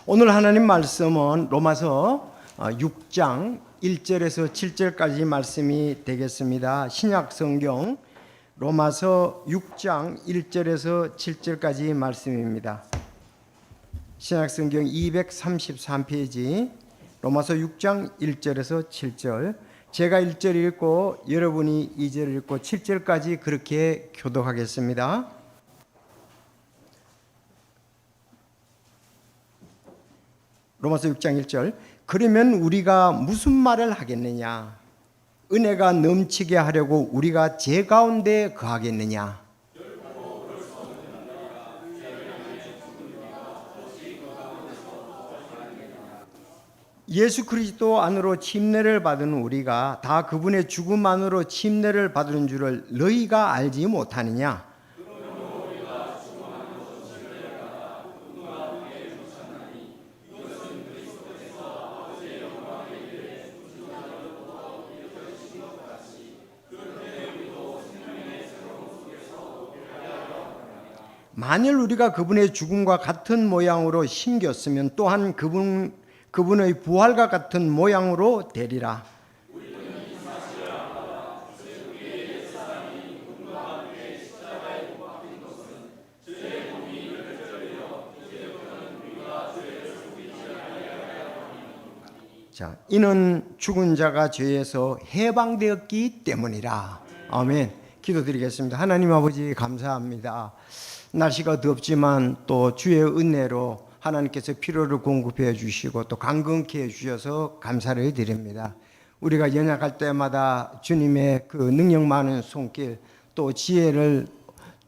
오늘 하나님 말씀은 로마서 6장 1절에서 7절까지 말씀이 되겠습니다. 신약 성경 로마서 6장 1절에서 7절까지 말씀입니다. 신약 성경 233페이지 로마서 6장 1절에서 7절. 제가 1절 읽고 여러분이 2절 읽고 7절까지 그렇게 교독하겠습니다. 로마서 6장 1절. 그러면 우리가 무슨 말을 하겠느냐? 은혜가 넘치게 하려고 우리가 제 가운데 거하겠느냐? 예수 그리스도 안으로 침례를 받은 우리가 다 그분의 죽음 안으로 침례를 받은 줄을 너희가 알지 못하느냐? 만일 우리가 그분의 죽음과 같은 모양으로 심겼으면 또한 그분의 부활과 같은 모양으로 되리라. 자, 이는 죽은 자가 죄에서 해방되었기 때문이라. 아멘. 기도드리겠습니다. 하나님 아버지 감사합니다. 날씨가 덥지만 또 주의 은혜로 하나님께서 필요를 공급해 주시고 또 강건케 해 주셔서 감사를 드립니다. 우리가 연약할 때마다 주님의 그 능력 많은 손길 또 지혜를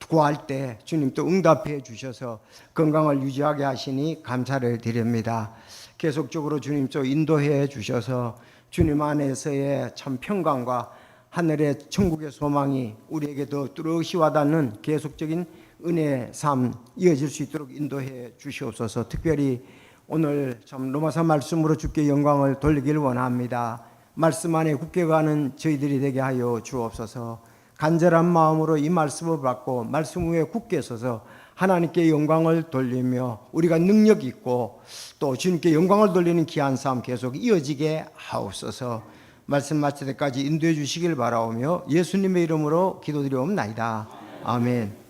구할 때 주님 또 응답해 주셔서 건강을 유지하게 하시니 감사를 드립니다. 계속적으로 주님 또 인도해 주셔서 주님 안에서의 참 평강과 하늘의 천국의 소망이 우리에게 더 뚜렷이 와닿는 계속적인 은혜의 삶 이어질 수 있도록 인도해 주시옵소서. 특별히 오늘 참 로마서 말씀으로 주께 영광을 돌리길 원합니다. 말씀 안에 굳게 가는 저희들이 되게 하여 주옵소서. 간절한 마음으로 이 말씀을 받고 말씀 위에 굳게 서서 하나님께 영광을 돌리며 우리가 능력 있고 또 주님께 영광을 돌리는 귀한 삶 계속 이어지게 하옵소서. 말씀 마칠 때까지 인도해 주시길 바라오며 예수님의 이름으로 기도드리옵나이다. 아멘.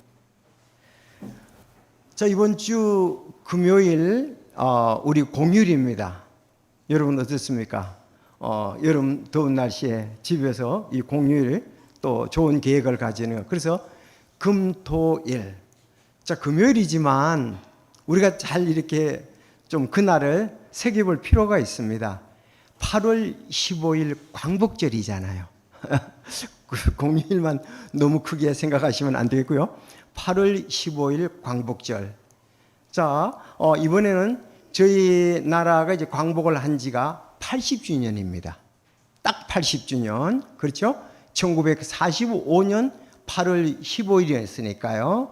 자, 이번 주 금요일 우리 공휴일입니다. 여러분 어떻습니까? 여름 더운 날씨에 집에서 이 공휴일 또 좋은 계획을 가지는, 그래서 금토일. 자, 금요일이지만 우리가 잘 이렇게 좀 그날을 새겨볼 필요가 있습니다. 8월 15일 광복절이잖아요. 공휴일만 너무 크게 생각하시면 안 되겠고요. 8월 15일 광복절. 자, 이번에는 저희 나라가 이제 광복을 한 지가 80주년입니다. 딱 80주년. 그렇죠? 1945년 8월 15일이었으니까요.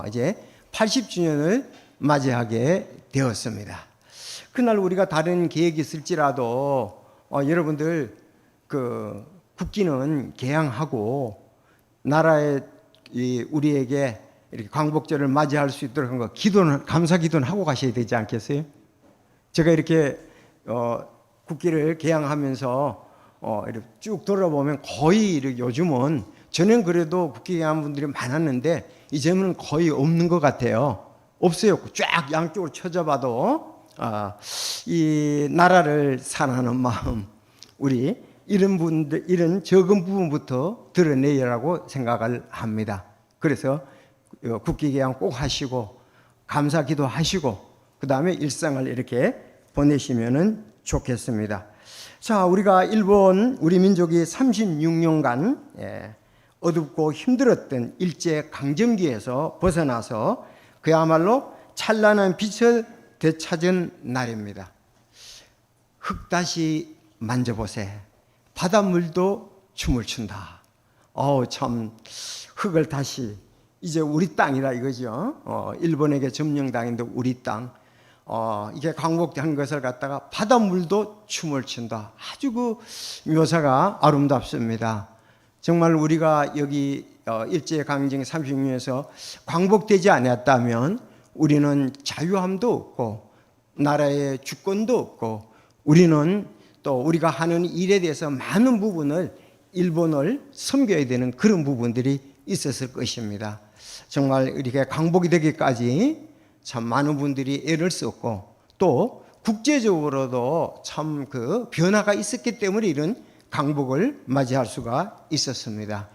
이제 80주년을 맞이하게 되었습니다. 그날 우리가 다른 계획이 있을지라도 여러분들 그 국기는 개양하고 나라의 우리에게 이렇게 광복절을 맞이할 수 있도록 한 거 기도는 감사 기도는 하고 가셔야 되지 않겠어요? 제가 이렇게 국기를 개양하면서 이렇게 쭉 돌아보면 거의 이렇게 요즘은 전엔 그래도 국기 개양한 분들이 많았는데 이제는 거의 없는 것 같아요. 없어요. 쫙 양쪽으로 쳐져봐도 이 나라를 사랑하는 마음, 우리 이런 분들, 이런 적은 부분부터 드러내라고 생각을 합니다. 그래서 국기 개양 꼭 하시고 감사 기도하시고 그 다음에 일상을 이렇게 보내시면 좋겠습니다. 자, 우리가 일본 우리 민족이 36년간 어둡고 힘들었던 일제 강점기에서 벗어나서 그야말로 찬란한 빛을 되찾은 날입니다. 흙 다시 만져보세. 바닷물도 춤을 춘다. 참 흙을 다시 이제 우리 땅이라 이거죠. 일본에게 점령당했는데 우리 땅. 이게 광복한 것을 갖다가 바닷물도 춤을 춘다. 아주 그 묘사가 아름답습니다. 정말 우리가 여기 일제강점기 36년에서 광복되지 않았다면 우리는 자유함도 없고 나라의 주권도 없고 우리는 또 우리가 하는 일에 대해서 많은 부분을 일본을 섬겨야 되는 그런 부분들이 있었을 것입니다. 정말 이렇게 강복이 되기까지 참 많은 분들이 애를 썼고 또 국제적으로도 참 그 변화가 있었기 때문에 이런 강복을 맞이할 수가 있었습니다.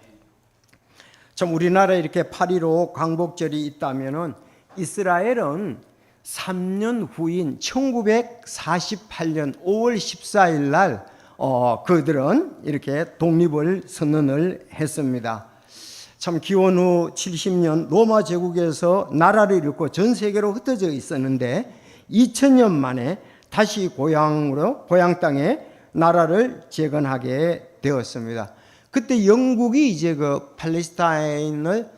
참 우리나라에 이렇게 8.15 광복절이 있다면은 이스라엘은 3년 후인 1948년 5월 14일 날 그들은 이렇게 독립을 선언을 했습니다. 참 기원 후 70년 로마 제국에서 나라를 잃고 전 세계로 흩어져 있었는데 2000년 만에 다시 고향 땅에 나라를 재건하게 되었습니다. 그때 영국이 이제 그 팔레스타인을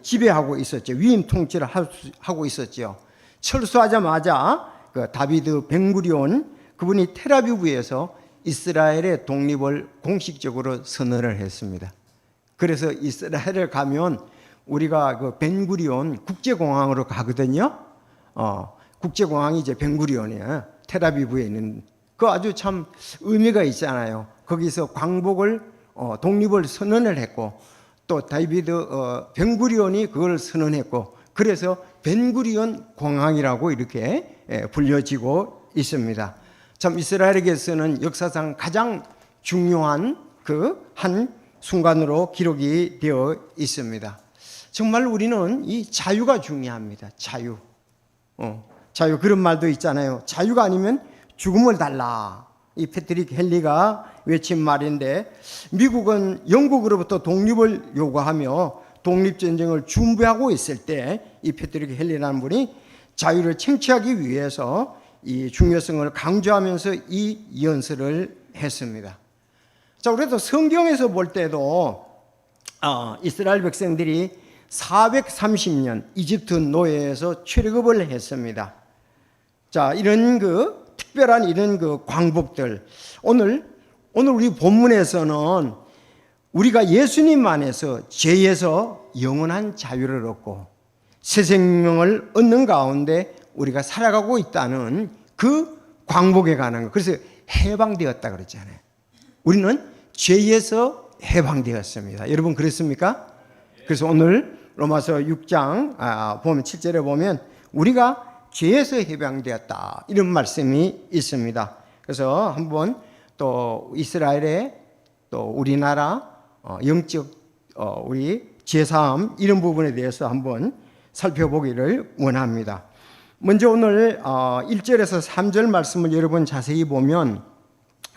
지배하고 있었죠. 위임 통치를 하고 있었죠. 철수하자마자 그 다비드 벤구리온 그분이 텔아비브에서 이스라엘의 독립을 공식적으로 선언을 했습니다. 그래서 이스라엘을 가면 우리가 그 벤구리온 국제공항으로 가거든요. 국제공항이 이제 벤구리온이에요. 텔아비브에 있는 그 아주 참 의미가 있잖아요. 거기서 독립을 선언을 했고 또 다비드 벤구리온이 그걸 선언했고 그래서 벤구리온 공항이라고 이렇게 불려지고 있습니다. 참 이스라엘에게서는 역사상 가장 중요한 그 한 순간으로 기록이 되어 있습니다. 정말 우리는 이 자유가 중요합니다. 자유. 자유 그런 말도 있잖아요. 자유가 아니면 죽음을 달라. 이 패트릭 헨리가 외친 말인데 미국은 영국으로부터 독립을 요구하며 독립전쟁을 준비하고 있을 때 이 패트릭 헨리라는 분이 자유를 쟁취하기 위해서 이 중요성을 강조하면서 이 연설을 했습니다. 자, 그래도 성경에서 볼 때도 이스라엘 백성들이 430년 이집트 노예에서 출애굽을 했습니다. 자, 이런 그 특별한 이런 그 광복들 오늘 우리 본문에서는 우리가 예수님 안에서 죄에서 영원한 자유를 얻고 새 생명을 얻는 가운데 우리가 살아가고 있다는 그 광복에 관한 것. 그래서 해방되었다 그랬잖아요. 우리는 죄에서 해방되었습니다. 여러분 그렇습니까? 그래서 오늘 로마서 6장 보면 7절에 보면 우리가 죄에서 해방되었다 이런 말씀이 있습니다. 그래서 한번 또 이스라엘의 또 우리나라 영적 우리 제사함 이런 부분에 대해서 한번 살펴보기를 원합니다. 먼저 오늘 1절에서 3절 말씀을 여러분 자세히 보면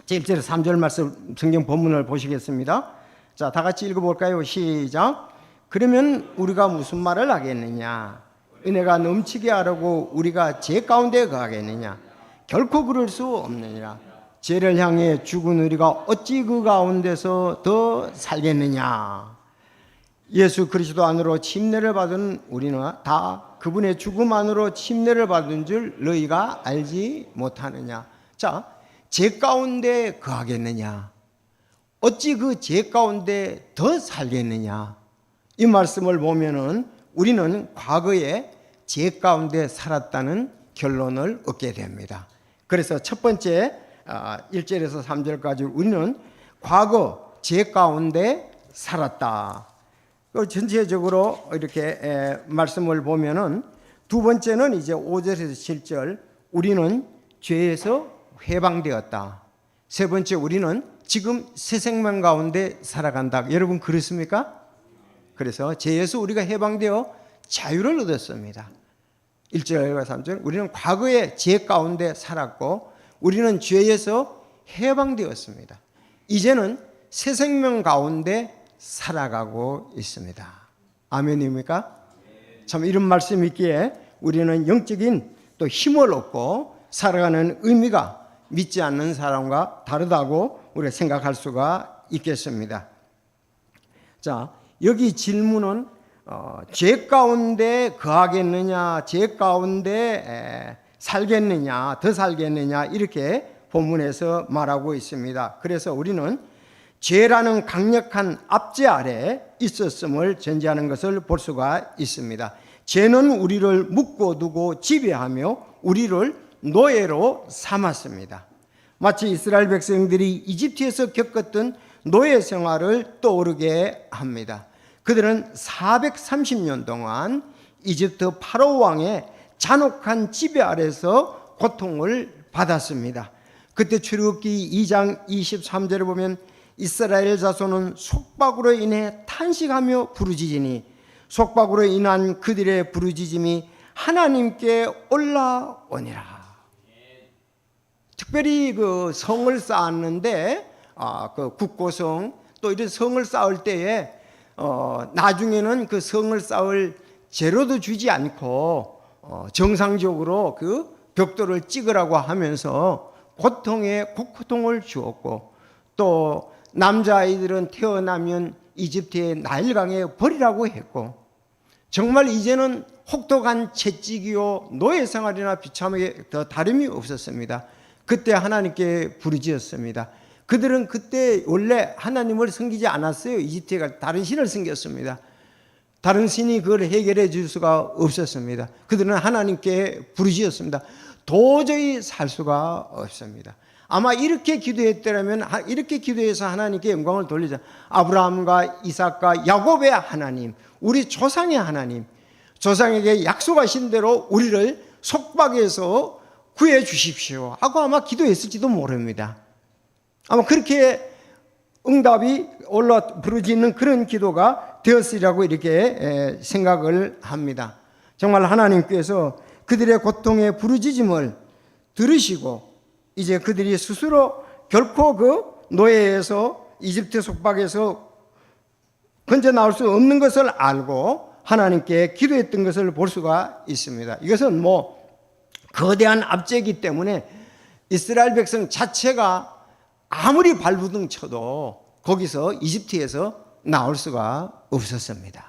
1절에서 3절 말씀 성경 본문을 보시겠습니다. 자, 다 같이 읽어볼까요? 시작. 그러면 우리가 무슨 말을 하겠느냐? 은혜가 넘치게 하려고 우리가 죄 가운데 거하겠느냐? 결코 그럴 수 없느니라. 죄를 향해 죽은 우리가 어찌 그 가운데서 더 살겠느냐? 예수 그리스도 안으로 침례를 받은 우리는 다 그분의 죽음 안으로 침례를 받은 줄 너희가 알지 못하느냐? 자, 죄 가운데 거하겠느냐? 어찌 그 죄 가운데 더 살겠느냐? 이 말씀을 보면은 우리는 과거에 죄 가운데 살았다는 결론을 얻게 됩니다. 그래서 첫 번째 1절에서 3절까지 우리는 과거 죄 가운데 살았다. 전체적으로 이렇게 말씀을 보면은 두 번째는 이제 5절에서 7절 우리는 죄에서 해방되었다. 세 번째 우리는 지금 새 생명 가운데 살아간다. 여러분 그렇습니까? 그래서 죄에서 우리가 해방되어 자유를 얻었습니다. 1절과 3절 우리는 과거에 죄 가운데 살았고 우리는 죄에서 해방되었습니다. 이제는 새 생명 가운데 살아가고 있습니다. 아멘입니까? 참 이런 말씀이 있기에 우리는 영적인 또 힘을 얻고 살아가는 의미가 믿지 않는 사람과 다르다고 우리가 생각할 수가 있겠습니다. 자, 여기 질문은 죄 가운데 거하겠느냐, 죄 가운데 살겠느냐, 더 살겠느냐 이렇게 본문에서 말하고 있습니다. 그래서 우리는 죄라는 강력한 압제 아래 있었음을 전제하는 것을 볼 수가 있습니다. 죄는 우리를 묶어두고 지배하며 우리를 노예로 삼았습니다. 마치 이스라엘 백성들이 이집트에서 겪었던 노예 생활을 떠오르게 합니다. 그들은 430년 동안 이집트 파라오 왕의 잔혹한 지배 아래서 고통을 받았습니다. 그때 출애굽기 2장 23절에 보면 이스라엘 자손은 속박으로 인해 탄식하며 부르짖으니 속박으로 인한 그들의 부르짖음이 하나님께 올라오니라. 특별히 그 성을 쌓았는데 그 국고성 또 이런 성을 쌓을 때에 나중에는 그 성을 쌓을 재료도 주지 않고 정상적으로 그 벽돌을 찍으라고 하면서 고통에 고통을 주었고, 또 남자아이들은 태어나면 이집트의 나일강에 버리라고 했고, 정말 이제는 혹독한 채찍이요 노예 생활이나 비참하게 더 다름이 없었습니다. 그때 하나님께 부르짖었습니다. 그들은 그때 원래 하나님을 섬기지 않았어요. 이집트가 다른 신을 섬겼습니다. 다른 신이 그걸 해결해 줄 수가 없었습니다. 그들은 하나님께 부르짖었습니다. 도저히 살 수가 없습니다. 아마 이렇게 기도했더라면, 이렇게 기도해서 하나님께 영광을 돌리자. 아브라함과 이삭과 야곱의 하나님, 우리 조상의 하나님, 조상에게 약속하신 대로 우리를 속박에서 구해 주십시오 하고 아마 기도했을지도 모릅니다. 아마 그렇게 응답이 올라 부르짖는 그런 기도가 되었으리라고 이렇게 생각을 합니다. 정말 하나님께서 그들의 고통의 부르짖음을 들으시고 이제 그들이 스스로 결코 그 노예에서 이집트 속박에서 건져 나올 수 없는 것을 알고 하나님께 기도했던 것을 볼 수가 있습니다. 이것은 뭐 거대한 압제이기 때문에 이스라엘 백성 자체가 아무리 발부둥 쳐도 거기서 이집트에서 나올 수가 없었습니다.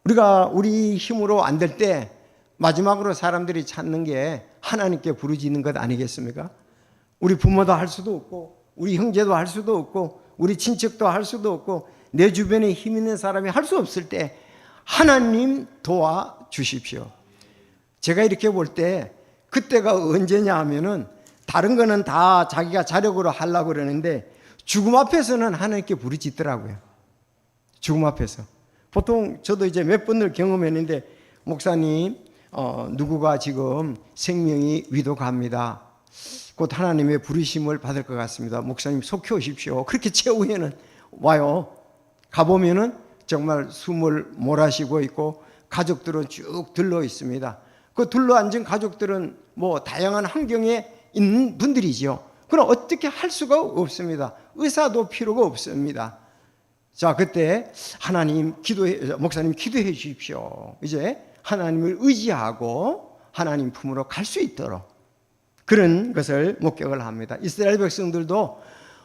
우리가 우리 힘으로 안 될 때 마지막으로 사람들이 찾는 게 하나님께 부르짖는 것 아니겠습니까? 우리 부모도 할 수도 없고 우리 형제도 할 수도 없고 우리 친척도 할 수도 없고 내 주변에 힘 있는 사람이 할 수 없을 때 하나님 도와주십시오. 제가 이렇게 볼 때 그때가 언제냐 하면은 다른 거는 다 자기가 자력으로 하려고 그러는데 죽음 앞에서는 하나님께 부르짖더라고요. 죽음 앞에서. 보통 저도 이제 몇 번을 경험했는데 목사님 누구가 지금 생명이 위독합니다. 곧 하나님의 부르심을 받을 것 같습니다. 목사님 속히 오십시오. 그렇게 최후에는 와요. 가보면은 정말 숨을 몰아쉬고 있고 가족들은 쭉 들러 있습니다. 그 둘러앉은 가족들은 뭐 다양한 환경에 있는 분들이죠. 그럼 어떻게 할 수가 없습니다. 의사도 필요가 없습니다. 자, 그때 목사님 기도해 주십시오. 이제 하나님을 의지하고 하나님 품으로 갈 수 있도록 그런 것을 목격을 합니다. 이스라엘 백성들도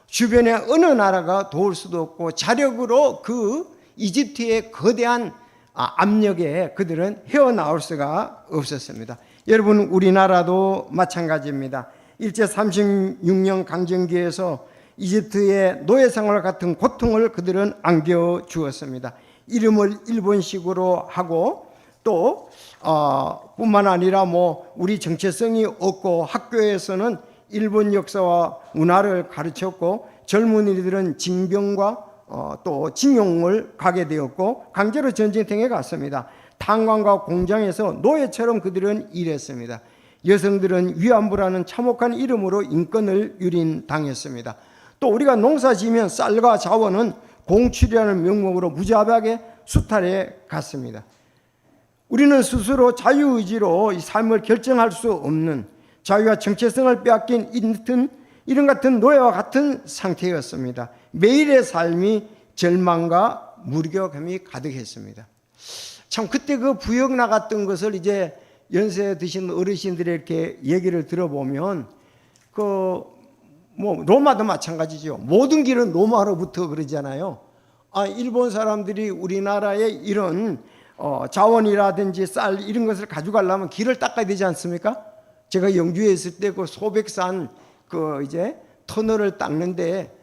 주변에 어느 나라가 도울 수도 없고 자력으로 그 이집트의 거대한 압력에 그들은 헤어나올 수가 없었습니다. 여러분, 우리나라도 마찬가지입니다. 일제 36년 강점기에서 이집트의 노예생활 같은 고통을 그들은 안겨주었습니다. 이름을 일본식으로 하고 또 뿐만 아니라 뭐 우리 정체성이 없고 학교에서는 일본 역사와 문화를 가르쳤고 젊은이들은 징병과 또 징용을 가게 되었고 강제로 전쟁터에 갔습니다. 탄광과 공장에서 노예처럼 그들은 일했습니다. 여성들은 위안부라는 참혹한 이름으로 인권을 유린당했습니다. 또 우리가 농사 지으면 쌀과 자원은 공출이라는 명목으로 무자비하게 수탈해 갔습니다. 우리는 스스로 자유의지로 이 삶을 결정할 수 없는 자유와 정체성을 빼앗긴 이런 같은 노예와 같은 상태였습니다. 매일의 삶이 절망과 무력감이 가득했습니다. 참 그때 그 부역 나갔던 것을 이제 연세 드신 어르신들이 이렇게 얘기를 들어보면 뭐 로마도 마찬가지죠. 모든 길은 로마로부터 그러잖아요. 일본 사람들이 우리나라에 이런 자원이라든지 쌀 이런 것을 가져가려면 길을 닦아야 되지 않습니까? 제가 영주에 있을 때 그 소백산 이제 터널을 닦는데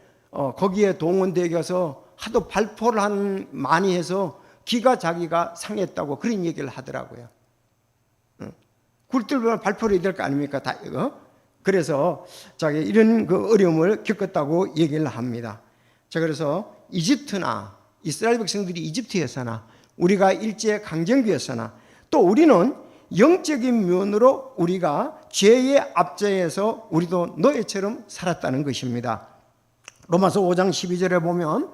거기에 동원되어 가서 하도 발포를 많이 해서 기가 자기가 상했다고 그런 얘기를 하더라고요. 굴들면 발포를 해야 될 거 아닙니까? 다 이거. 그래서 자기 이런 그 어려움을 겪었다고 얘기를 합니다. 자, 그래서 이집트나 이스라엘 백성들이 이집트에서나 우리가 일제 강점기에서나 또 우리는 영적인 면으로 우리가 죄의 압제에서 우리도 노예처럼 살았다는 것입니다. 로마서 5장 12절에 보면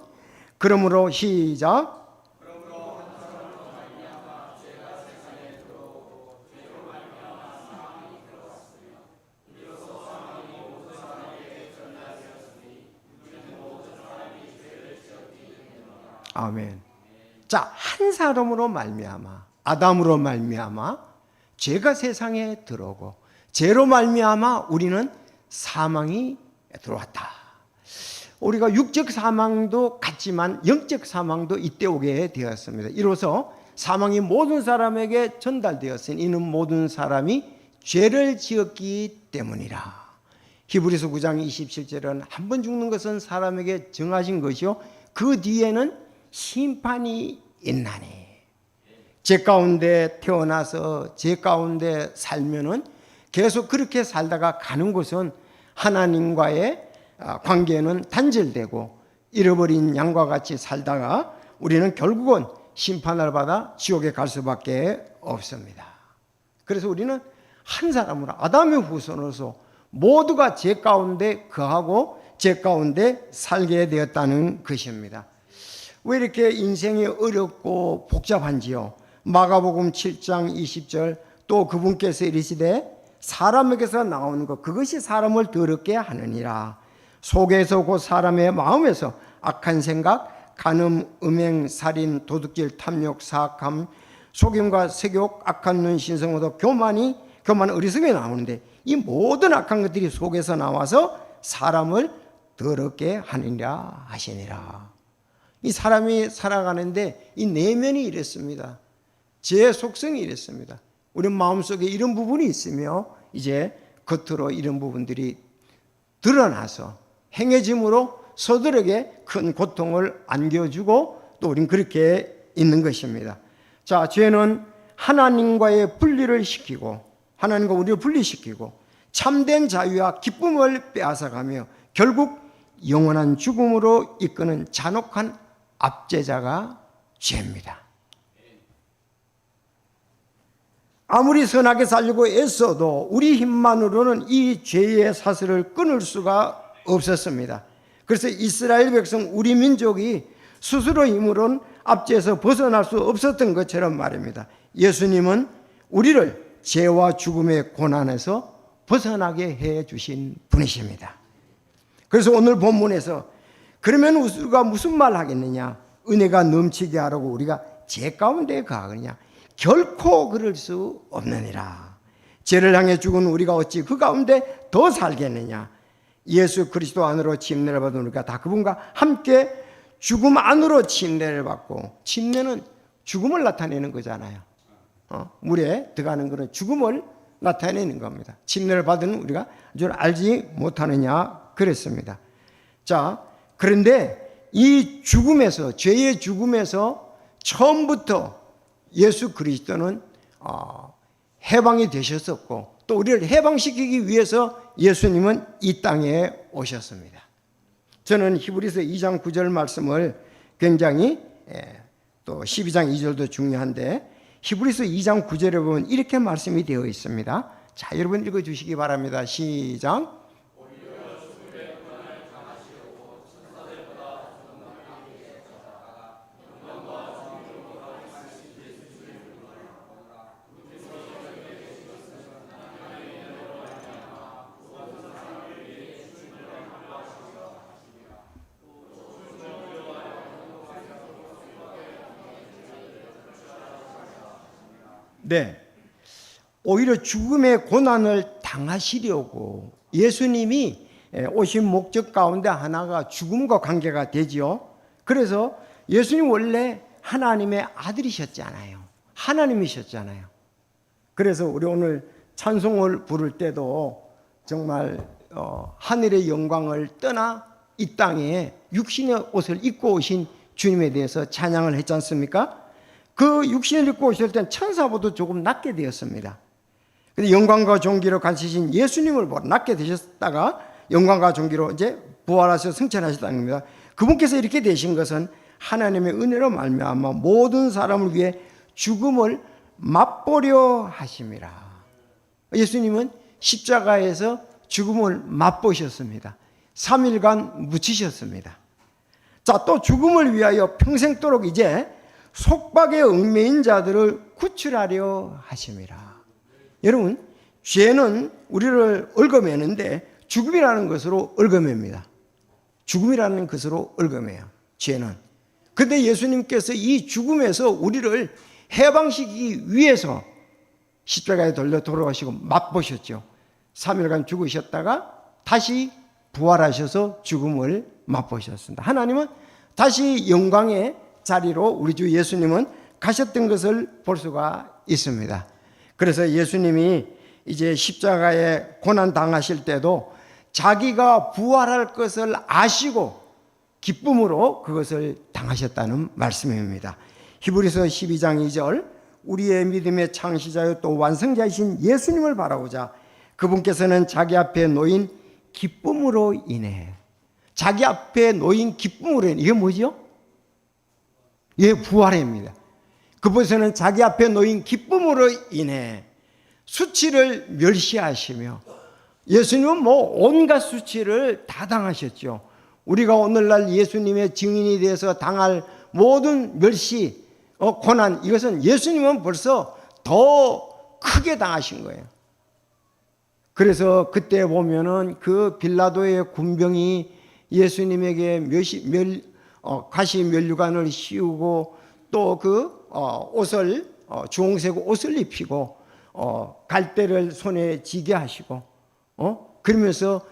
그러므로 시작. 아멘. 자, 한 사람으로 말미암아 아담으로 말미암아 죄가 세상에 들어오고 죄로 말미암아 우리는 사망이 들어왔다. 우리가 육적 사망도 같지만 영적 사망도 이때 오게 되었습니다. 이로써 사망이 모든 사람에게 전달되었으니 이는 모든 사람이 죄를 지었기 때문이라. 히브리서 9장 27절은 한 번 죽는 것은 사람에게 정하신 것이요 그 뒤에는 심판이 있나니. 죄 가운데 태어나서 죄 가운데 살면은 계속 그렇게 살다가 가는 곳은 하나님과의 관계는 단절되고 잃어버린 양과 같이 살다가 우리는 결국은 심판을 받아 지옥에 갈 수밖에 없습니다. 그래서 우리는 한 사람으로 아담의 후손으로서 모두가 죄 가운데 거하고 죄 가운데 살게 되었다는 것입니다. 왜 이렇게 인생이 어렵고 복잡한지요? 마가복음 7장 20절 또 그분께서 이르시되 사람에게서 나오는 것 그것이 사람을 더럽게 하느니라. 속에서 곧 사람의 마음에서 악한 생각, 간음, 음행, 살인, 도둑질, 탐욕, 사악함, 속임과 색욕, 악한 눈, 신성모독, 교만, 어리석음이 나오는데 이 모든 악한 것들이 속에서 나와서 사람을 더럽게 하느니라 하시니라. 이 사람이 살아가는데 이 내면이 이랬습니다. 제 속성이 이랬습니다. 우리 마음속에 이런 부분이 있으며 이제 겉으로 이런 부분들이 드러나서 행해짐으로 서들에게 큰 고통을 안겨주고 또 우린 그렇게 있는 것입니다. 자, 죄는 하나님과의 분리를 시키고 하나님과 우리를 분리시키고 참된 자유와 기쁨을 빼앗아가며 결국 영원한 죽음으로 이끄는 잔혹한 압제자가 죄입니다. 아무리 선하게 살려고 애써도 우리 힘만으로는 이 죄의 사슬을 끊을 수가 없었습니다. 그래서 이스라엘 백성 우리 민족이 스스로 힘으로는 압제에서 벗어날 수 없었던 것처럼 말입니다. 예수님은 우리를 죄와 죽음의 고난에서 벗어나게 해 주신 분이십니다. 그래서 오늘 본문에서 그러면 우리가 무슨 말 하겠느냐? 은혜가 넘치게 하라고 우리가 죄 가운데 가느냐? 결코 그럴 수 없느니라. 죄를 향해 죽은 우리가 어찌 그 가운데 더 살겠느냐? 예수 그리스도 안으로 침례를 받은 우리가 다 그분과 함께 죽음 안으로 침례를 받고, 침례는 죽음을 나타내는 거잖아요. 물에 들어가는 것은 죽음을 나타내는 겁니다. 침례를 받은 우리가 줄 알지 못하느냐 그랬습니다. 자, 그런데 이 죽음에서, 죄의 죽음에서 처음부터 예수 그리스도는 해방이 되셨었고 또 우리를 해방시키기 위해서 예수님은 이 땅에 오셨습니다. 저는 히브리서 2장 9절 말씀을 굉장히 또 12장 2절도 중요한데 히브리서 2장 9절에 보면 이렇게 말씀이 되어 있습니다. 자, 여러분 읽어주시기 바랍니다. 시작. 네, 오히려 죽음의 고난을 당하시려고 예수님이 오신 목적 가운데 하나가 죽음과 관계가 되지요. 그래서 예수님 원래 하나님의 아들이셨잖아요. 하나님이셨잖아요. 그래서 우리 오늘 찬송을 부를 때도 정말 하늘의 영광을 떠나 이 땅에 육신의 옷을 입고 오신 주님에 대해서 찬양을 했지 않습니까? 그 육신을 입고 오실 땐 천사보다 조금 낮게 되었습니다. 근데 영광과 존귀로 가시신 예수님을 보러 낮게 되셨다가 영광과 존귀로 이제 부활하셔서 승천하셨다는 겁니다. 그분께서 이렇게 되신 것은 하나님의 은혜로 말미암아 모든 사람을 위해 죽음을 맛보려 하심이라. 예수님은 십자가에서 죽음을 맛보셨습니다. 3일간 묻히셨습니다. 자, 또 죽음을 위하여 평생도록 이제 속박에 얽매인 자들을 구출하려 하심이라. 여러분, 죄는 우리를 얽어매는데 죽음이라는 것으로 얽어맵니다. 죽음이라는 것으로 얽어매요, 죄는. 그런데 예수님께서 이 죽음에서 우리를 해방시키기 위해서 십자가에 돌려 돌아가시고 맛보셨죠. 3일간 죽으셨다가 다시 부활하셔서 죽음을 맛보셨습니다. 하나님은 다시 영광의 자리로 우리 주 예수님은 가셨던 것을 볼 수가 있습니다. 그래서 예수님이 이제 십자가에 고난 당하실 때도 자기가 부활할 것을 아시고 기쁨으로 그것을 당하셨다는 말씀입니다. 히브리서 12장 2절, 우리의 믿음의 창시자요 또 완성자이신 예수님을 바라보자. 그분께서는 자기 앞에 놓인 기쁨으로 인해, 자기 앞에 놓인 기쁨으로 인해, 이게 뭐죠? 예, 부활입니다. 그분께서는 자기 앞에 놓인 기쁨으로 인해 수치를 멸시하시며, 예수님은 온갖 수치를 다 당하셨죠. 우리가 오늘날 예수님의 증인이 돼서 당할 모든 멸시, 고난, 이것은 예수님은 벌써 더 크게 당하신 거예요. 그래서 그때 보면은 그 빌라도의 군병이 예수님에게 가시 면류관을 씌우고 또 그 옷을 주홍색 옷을 입히고 갈대를 손에 쥐게 하시고 그러면서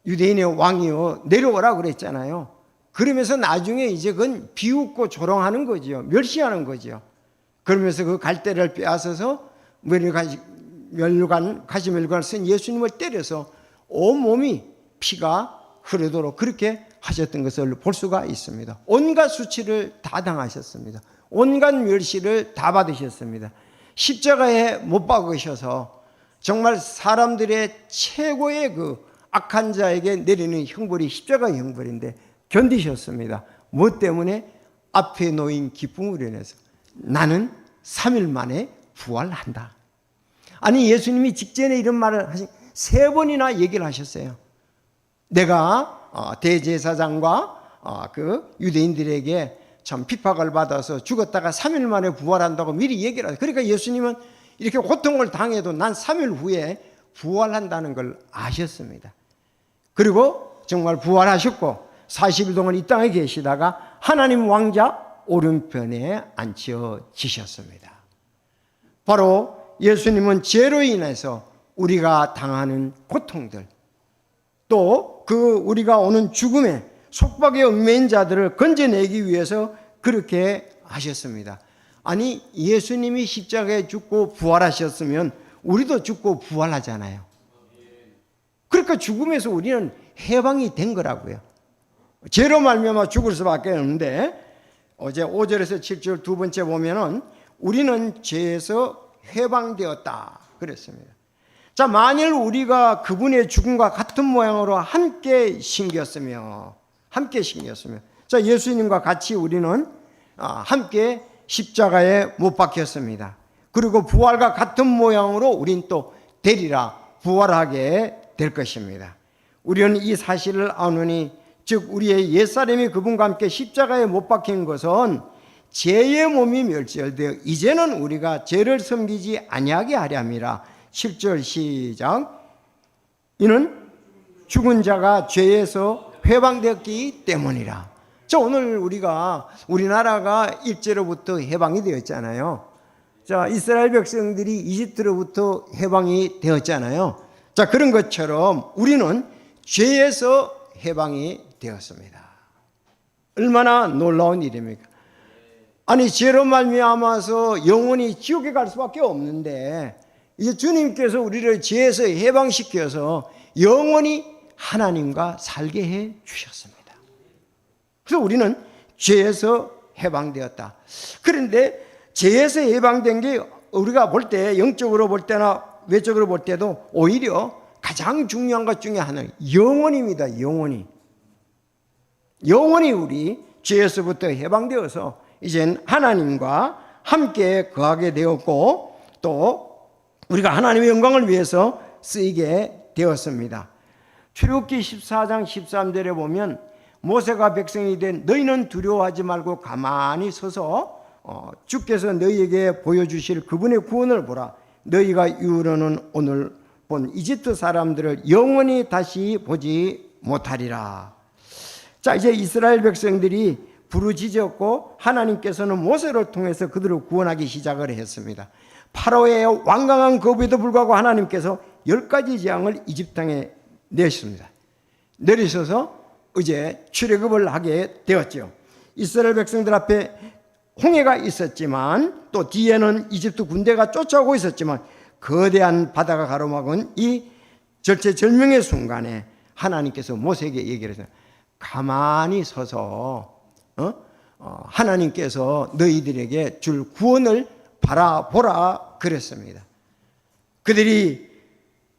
유대인의 왕이요 내려오라 그랬잖아요. 그러면서 나중에 이제 그건 비웃고 조롱하는 거죠. 멸시하는 거죠. 그러면서 그 갈대를 빼앗아서 가시 면류관을 쓴 예수님을 때려서 온몸이 피가 흐르도록 그렇게 하셨던 것을 볼 수가 있습니다. 온갖 수치를 다 당하셨습니다. 온갖 멸시를 다 받으셨습니다. 십자가에 못 박으셔서 정말 사람들의 최고의 그 악한 자에게 내리는 형벌이 십자가 형벌인데 견디셨습니다. 뭐 때문에? 앞에 놓인 기쁨으로 인해서 나는 3일 만에 부활한다. 아니, 예수님이 직전에 이런 말을 3번이나 얘기를 하셨어요. 내가 대제사장과 그 유대인들에게 참 핍박을 받아서 죽었다가 3일 만에 부활한다고 미리 얘기를 하세요. 그러니까 예수님은 이렇게 고통을 당해도 난 3일 후에 부활한다는 걸 아셨습니다. 그리고 정말 부활하셨고 40일 동안 이 땅에 계시다가 하나님 왕자 오른편에 앉혀지셨습니다. 바로 예수님은 죄로 인해서 우리가 당하는 고통들, 또 그 우리가 오는 죽음에 속박에 얽매인 자들을 건져내기 위해서 그렇게 하셨습니다. 아니, 예수님이 십자가에 죽고 부활하셨으면 우리도 죽고 부활하잖아요. 그러니까 죽음에서 우리는 해방이 된 거라고요. 죄로 말미암아 죽을 수밖에 없는데, 어제 5절에서 7절 두 번째 보면은 우리는 죄에서 해방되었다 그랬습니다. 자, 만일 우리가 그분의 죽음과 같은 모양으로 함께 심겼으며, 자, 예수님과 같이 우리는 함께 십자가에 못 박혔습니다. 그리고 부활과 같은 모양으로 우린 또 되리라, 부활하게 될 것입니다. 우리는 이 사실을 아노니, 즉 우리의 옛사람이 그분과 함께 십자가에 못 박힌 것은 죄의 몸이 멸절되어 이제는 우리가 죄를 섬기지 아니하게 하려 함이라. 7절 시작. 이는 죽은 자가 죄에서 해방되었기 때문이라. 자, 오늘 우리나라가 일제로부터 해방이 되었잖아요. 자, 이스라엘 백성들이 이집트로부터 해방이 되었잖아요. 자, 그런 것처럼 우리는 죄에서 해방이 되었습니다. 얼마나 놀라운 일입니까? 아니, 죄로 말미암아서 영원히 지옥에 갈 수밖에 없는데 이제 주님께서 우리를 죄에서 해방시켜서 영원히 하나님과 살게 해 주셨습니다. 그래서 우리는 죄에서 해방되었다. 그런데 죄에서 해방된 게 우리가 볼 때, 영적으로 볼 때나 외적으로 볼 때도 오히려 가장 중요한 것 중에 하나는 영혼입니다. 영혼이 우리 죄에서부터 해방되어서 이젠 하나님과 함께 거하게 되었고, 또 우리가 하나님의 영광을 위해서 쓰이게 되었습니다. 출애굽기 14장 13절에 보면 모세가 백성이 된 너희는 두려워하지 말고 가만히 서서 주께서 너희에게 보여주실 그분의 구원을 보라. 너희가 이후로는 오늘 본 이집트 사람들을 영원히 다시 보지 못하리라. 자, 이제 이스라엘 백성들이 부르짖었고 하나님께서는 모세를 통해서 그들을 구원하기 시작을 했습니다. 파라오의 완강한 거부에도 불구하고 하나님께서 10가지 재앙을 이집트 땅에 내셨습니다. 내리셔서 이제 출애굽을 하게 되었죠. 이스라엘 백성들 앞에 홍해가 있었지만 또 뒤에는 이집트 군대가 쫓아오고 있었지만 거대한 바다가 가로막은 이 절체절명의 순간에 하나님께서 모세에게 얘기를 했어요. 가만히 서서 하나님께서 너희들에게 줄 구원을 바라보라 그랬습니다. 그들이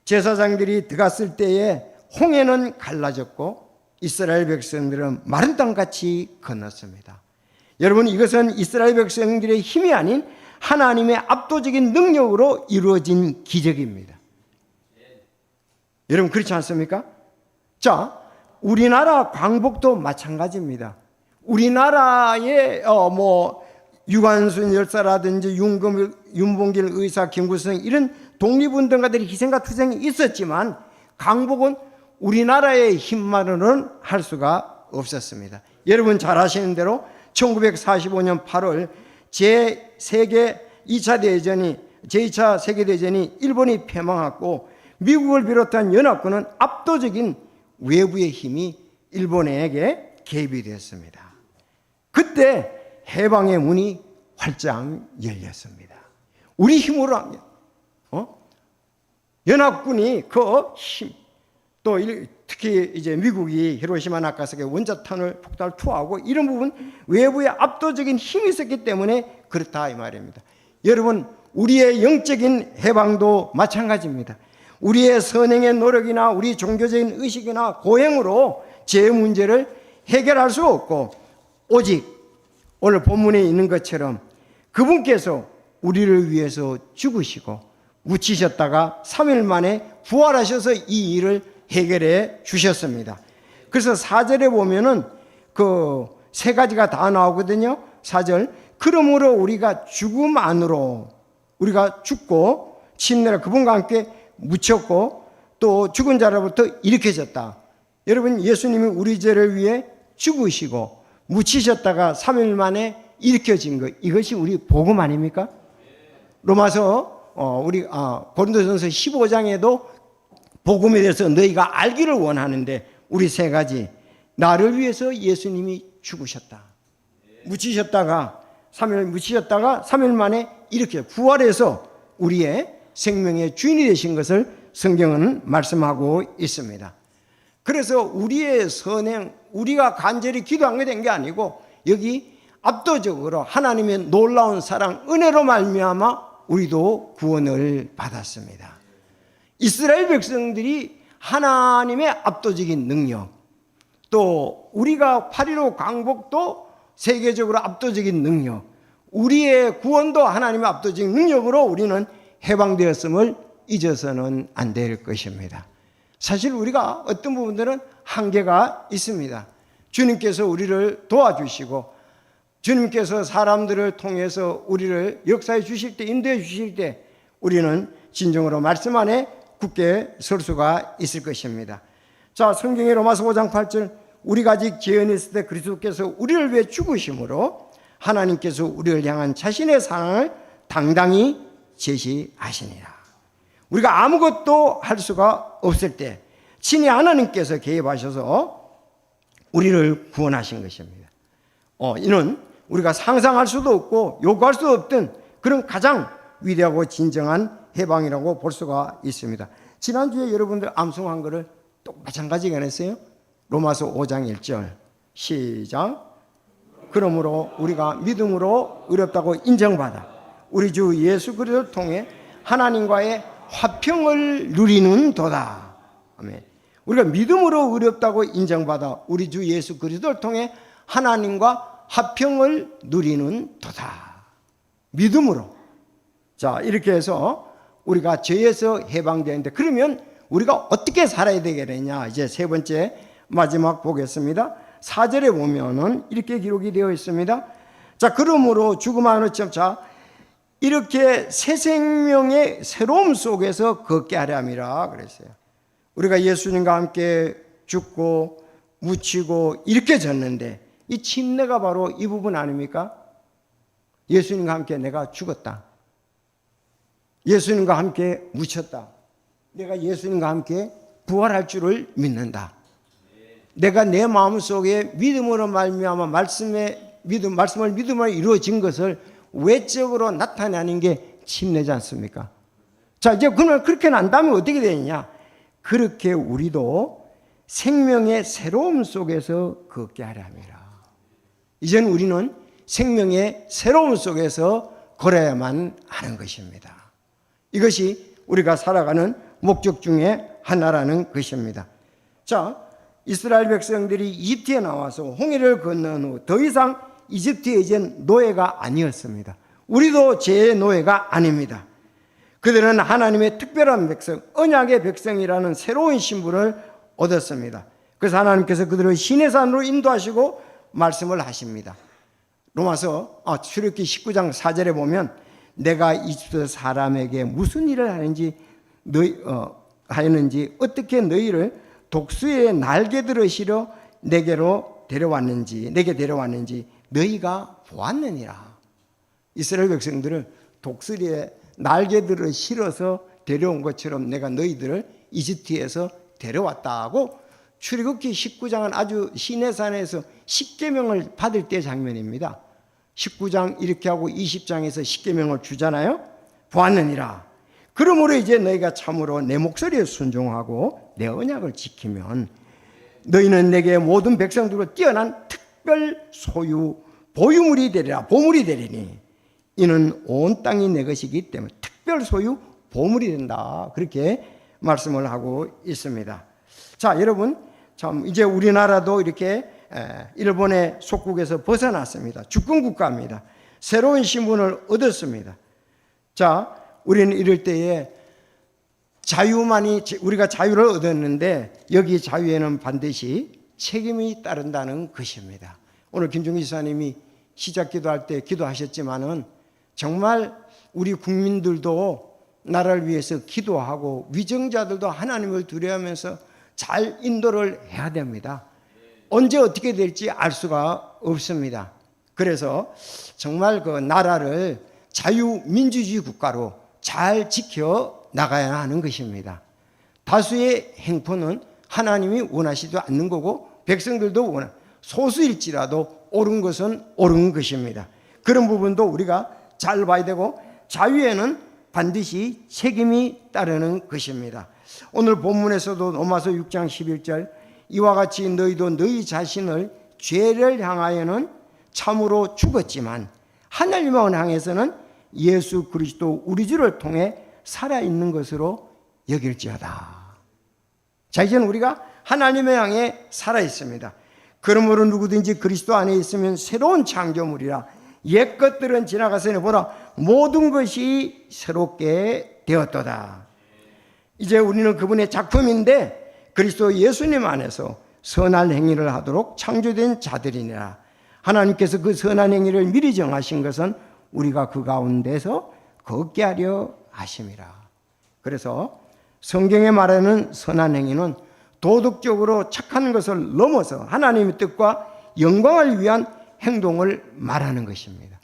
제사장들이 들어갔을 때에 홍해는 갈라졌고 이스라엘 백성들은 마른 땅같이 건넜습니다. 여러분, 이것은 이스라엘 백성들의 힘이 아닌 하나님의 압도적인 능력으로 이루어진 기적입니다. 여러분, 그렇지 않습니까? 자, 우리나라 광복도 마찬가지입니다. 우리나라의 유관순 열사라든지 윤봉길 의사, 김구성 이런 독립운동가들의 희생과 투쟁이 있었지만 광복은 우리나라의 힘만으로는 할 수가 없었습니다. 여러분 잘 아시는 대로 1945년 8월 제2차 세계대전이 일본이 패망하고 미국을 비롯한 연합군은 압도적인 외부의 힘이 일본에게 개입이 되었습니다. 그때 해방의 문이 활짝 열렸습니다. 우리 힘으로 하면 연합군이 그 힘, 또 특히 이제 미국이 히로시마 나가사키 원자탄을 폭탄을 투하하고 이런 부분 외부에 압도적인 힘이 있었기 때문에 그렇다 이 말입니다. 여러분, 우리의 영적인 해방도 마찬가지입니다. 우리의 선행의 노력이나 우리 종교적인 의식이나 고행으로 제 문제를 해결할 수 없고 오직 오늘 본문에 있는 것처럼 그분께서 우리를 위해서 죽으시고 묻히셨다가 3일 만에 부활하셔서 이 일을 해결해 주셨습니다. 그래서 4절에 보면은 그 세 가지가 다 나오거든요. 4절, 그러므로 우리가 죽음 안으로 우리가 죽고 침례를 그분과 함께 묻혔고 또 죽은 자로부터 일으켜졌다. 여러분, 예수님이 우리 죄를 위해 죽으시고 묻히셨다가 3일 만에 일으켜진 것, 이것이 우리 복음 아닙니까? 로마서 고린도전서 15장에도 복음에 대해서 너희가 알기를 원하는데 우리 세 가지, 나를 위해서 예수님이 죽으셨다, 묻히셨다가 3일 만에 이렇게 부활해서 우리의 생명의 주인이 되신 것을 성경은 말씀하고 있습니다. 그래서 우리의 선행, 우리가 간절히 기도한 게 아니고 여기 압도적으로 하나님의 놀라운 사랑, 은혜로 말미암아 우리도 구원을 받았습니다. 이스라엘 백성들이 하나님의 압도적인 능력, 또 우리가 8.15 광복도 세계적으로 압도적인 능력, 우리의 구원도 하나님의 압도적인 능력으로 우리는 해방되었음을 잊어서는 안 될 것입니다. 사실 우리가 어떤 부분들은 한계가 있습니다. 주님께서 우리를 도와주시고 주님께서 사람들을 통해서 우리를 역사해 주실 때, 인도해 주실 때 우리는 진정으로 말씀 안에 굳게 설 수가 있을 것입니다. 자, 성경의 로마서 5장 8절, 우리가 아직 죄 안에 있을 때 그리스도께서 우리를 위해 죽으심으로 하나님께서 우리를 향한 자신의 사랑을 당당히 제시하시니라. 우리가 아무것도 할 수가 없을 때 친히 하나님께서 개입하셔서 우리를 구원하신 것입니다. 이는 우리가 상상할 수도 없고 요구할 수 없던 그런 가장 위대하고 진정한 해방이라고 볼 수가 있습니다. 지난주에 여러분들 암송한 거를 또 마찬가지가 했어요. 로마서 5장 1절 시작. 그러므로 우리가 믿음으로 의롭다고 인정받아 우리 주 예수 그리스도를 통해 하나님과의 화평을 누리는 도다. 아멘. 우리가 믿음으로 의롭다고 인정받아 우리 주 예수 그리스도를 통해 하나님과 화평을 누리는 도다. 믿음으로. 자, 이렇게 해서 우리가 죄에서 해방되는데, 그러면 우리가 어떻게 살아야 되겠느냐? 이제 세 번째 마지막 보겠습니다. 4절에 보면은 이렇게 기록이 되어 있습니다. 자, 그러므로 죽음 안으로 자, 이렇게 새 생명의 새로움 속에서 걷게 하려 함이라 그랬어요. 우리가 예수님과 함께 죽고 묻히고 이렇게 졌는데, 이 침례가 바로 이 부분 아닙니까? 예수님과 함께 내가 죽었다. 예수님과 함께 묻혔다. 내가 예수님과 함께 부활할 줄을 믿는다. 내가 내 마음속에 믿음으로 말미암아 말씀을 믿음으로 이루어진 것을 외적으로 나타내는 게 침례지 않습니까? 자, 이제 그러면 그렇게 난 다음에 어떻게 되느냐? 그렇게 우리도 생명의 새로움 속에서 걷게 하려 함이라. 이제는 우리는 생명의 새로움 속에서 걸어야만 하는 것입니다. 이것이 우리가 살아가는 목적 중에 하나라는 것입니다. 자, 이스라엘 백성들이 이집트에 나와서 홍해를 건넌 후 더 이상 이집트의 이젠 노예가 아니었습니다. 우리도 죄의 노예가 아닙니다. 그들은 하나님의 특별한 백성, 언약의 백성이라는 새로운 신분을 얻었습니다. 그래서 하나님께서 그들을 시내산으로 인도하시고 말씀을 하십니다. 로마서 출애굽기 19장 4절에 보면 내가 이집트 사람에게 무슨 일을 하였는지 어떻게 너희를 독수리의 날개들을 실어 내게 데려왔는지 너희가 보았느니라. 이스라엘 백성들을 독수리의 날개들을 실어서 데려온 것처럼 내가 너희들을 이집트에서 데려왔다고 출애굽기 19장은 아주 시내산에서 십계명을 받을 때 장면입니다. 19장 이렇게 하고 20장에서 십계명을 주잖아요. 보았느니라. 그러므로 이제 너희가 참으로 내 목소리에 순종하고 내 언약을 지키면 너희는 내게 모든 백성들로 뛰어난 특별 소유 보유물이 되리라. 보물이 되리니 이는 온 땅이 내 것이기 때문에 특별 소유 보물이 된다. 그렇게 말씀을 하고 있습니다. 자, 여러분, 참 이제 우리나라도 이렇게 일본의 속국에서 벗어났습니다. 주권 국가입니다. 새로운 신분을 얻었습니다. 자, 우리는 이럴 때에 우리가 자유를 얻었는데 여기 자유에는 반드시 책임이 따른다는 것입니다. 오늘 김종기 지사님이 시작 기도할 때 기도하셨지만은 정말 우리 국민들도 나라를 위해서 기도하고 위정자들도 하나님을 두려워하면서 잘 인도를 해야 됩니다. 언제 어떻게 될지 알 수가 없습니다. 그래서 정말 그 나라를 자유민주주의 국가로 잘 지켜 나가야 하는 것입니다. 다수의 행포는 하나님이 원하시지 않는 거고 백성들도 소수일지라도 옳은 것은 옳은 것입니다. 그런 부분도 우리가 잘 봐야 되고 자유에는 반드시 책임이 따르는 것입니다. 오늘 본문에서도 로마서 6장 11절 이와 같이 너희도 너희 자신을 죄를 향하여는 참으로 죽었지만 하나님을 향해서는 예수 그리스도 우리 주를 통해 살아있는 것으로 여길지어다. 자, 이제는 우리가 하나님을 향해 살아있습니다. 그러므로 누구든지 그리스도 안에 있으면 새로운 창조물이라 옛 것들은 지나갔으니 보라 모든 것이 새롭게 되었도다. 이제 우리는 그분의 작품인데 그리스도 예수님 안에서 선한 행위를 하도록 창조된 자들이니라. 하나님께서 그 선한 행위를 미리 정하신 것은 우리가 그 가운데서 걷게 하려 하심이라. 그래서 성경에 말하는 선한 행위는 도덕적으로 착한 것을 넘어서 하나님의 뜻과 영광을 위한 행동을 말하는 것입니다.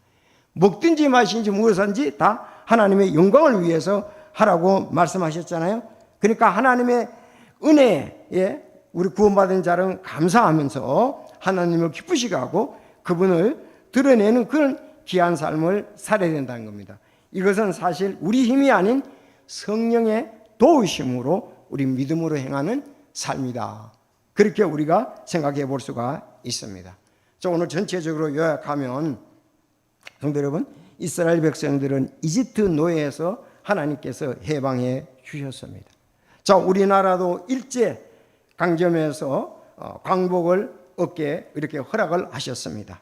먹든지 마시든지 무엇인지 다 하나님의 영광을 위해서 하라고 말씀하셨잖아요. 그러니까 하나님의 은혜에 우리 구원받은 자는 감사하면서 하나님을 기쁘시게 하고 그분을 드러내는 그런 귀한 삶을 살아야 된다는 겁니다. 이것은 사실 우리 힘이 아닌 성령의 도우심으로 우리 믿음으로 행하는 삶이다. 그렇게 우리가 생각해 볼 수가 있습니다. 자, 오늘 전체적으로 요약하면 성도 여러분, 이스라엘 백성들은 이집트 노예에서 하나님께서 해방해 주셨습니다. 자, 우리나라도 일제 강점에서 광복을 얻게 이렇게 허락을 하셨습니다.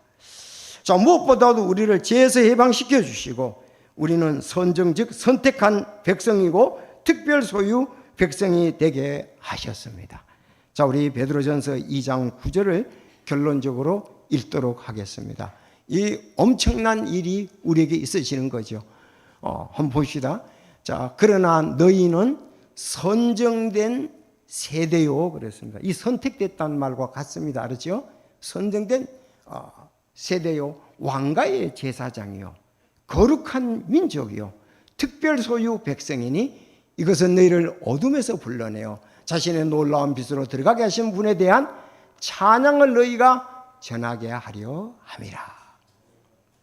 자, 무엇보다도 우리를 죄에서 해방시켜 주시고 우리는 선정 즉 선택한 백성이고 특별 소유 백성이 되게 하셨습니다. 자, 우리 베드로전서 2장 9절을 결론적으로 읽도록 하겠습니다. 이 엄청난 일이 우리에게 있으시는 거죠. 한번 봅시다. 자, 그러나 너희는 선정된 세대요 그랬습니다. 이 선택됐다는 말과 같습니다. 알았죠? 선정된 세대요, 왕가의 제사장이요, 거룩한 민족이요, 특별 소유 백성이니 이것은 너희를 어둠에서 불러내어 자신의 놀라운 빛으로 들어가게 하신 분에 대한 찬양을 너희가 전하게 하려 함이라.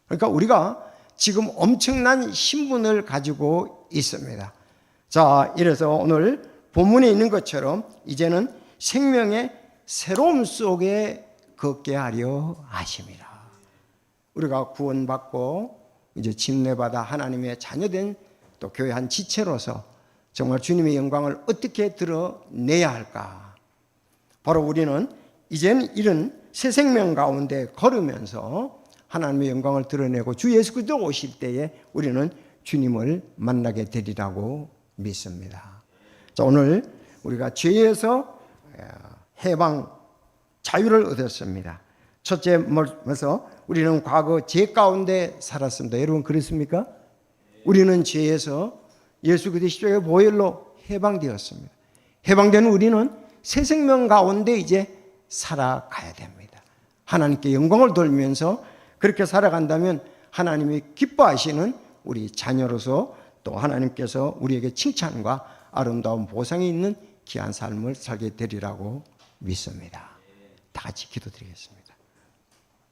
그러니까 우리가 지금 엄청난 신분을 가지고 있습니다. 자, 이래서 오늘 본문에 있는 것처럼 이제는 생명의 새로움 속에 걷게 하려 하심이라. 우리가 구원받고 이제 침례받아 하나님의 자녀된 또 교회 한 지체로서 정말 주님의 영광을 어떻게 드러내야 할까? 바로 우리는 이제는 이런 새 생명 가운데 걸으면서 하나님의 영광을 드러내고 주 예수 그리스도 오실 때에 우리는 주님을 만나게 되리라고 믿습니다. 자, 오늘 우리가 죄에서 해방, 자유를 얻었습니다. 첫째, 먼저 우리는 과거 죄 가운데 살았습니다. 여러분 그렇습니까? 우리는 죄에서 예수 그리스도의 십자가의 보혈로 해방되었습니다. 해방된 우리는 새 생명 가운데 이제 살아가야 됩니다. 하나님께 영광을 돌면서 그렇게 살아간다면 하나님이 기뻐하시는 우리 자녀로서 또 하나님께서 우리에게 칭찬과 아름다운 보상이 있는 귀한 삶을 살게 되리라고 믿습니다. 다 같이 기도드리겠습니다.